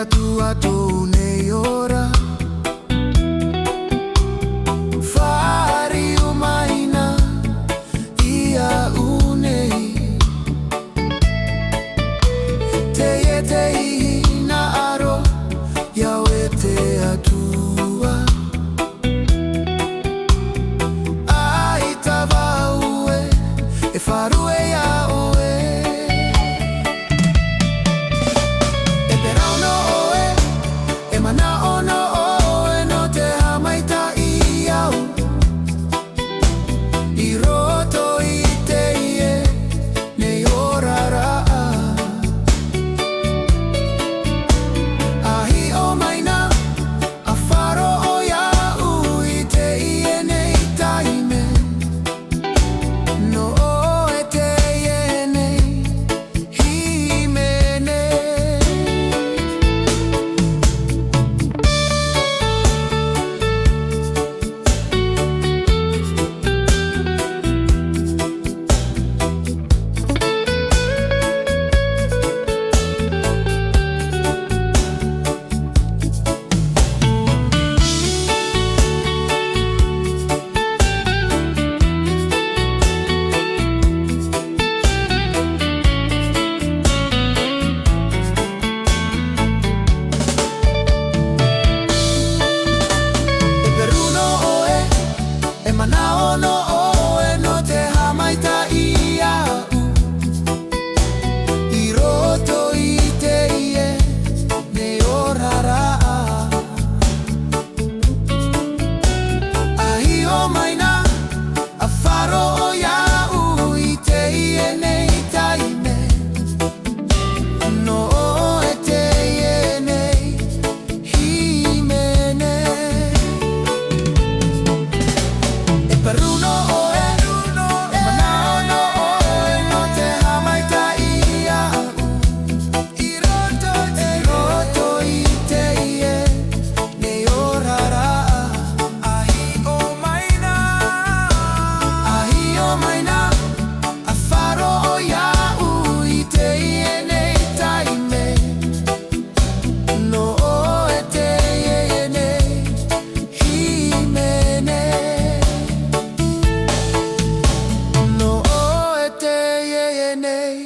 ia tu ato nei ora fari umaina ia unei te hina aro ia te atua ai tava ue e faru ia oe e perau no oe e mana ono oe no te hamaita I au I roto I te ie nei ora raa ahi o maina a faro o iau I te ie nei taime no oe te ie nei himene Manao no oe no te hamaita I au I roto I te ie nei ora raa ahi o maina a faro o iau I te ie nei taime no oe te ie nei himene Peruno oe, e manao no oe no te hamaita I au I roto I te ie nei ora raa ahi o maina a faro o iau I te ie nei taime no oe te ie nei himene No oe te ie nei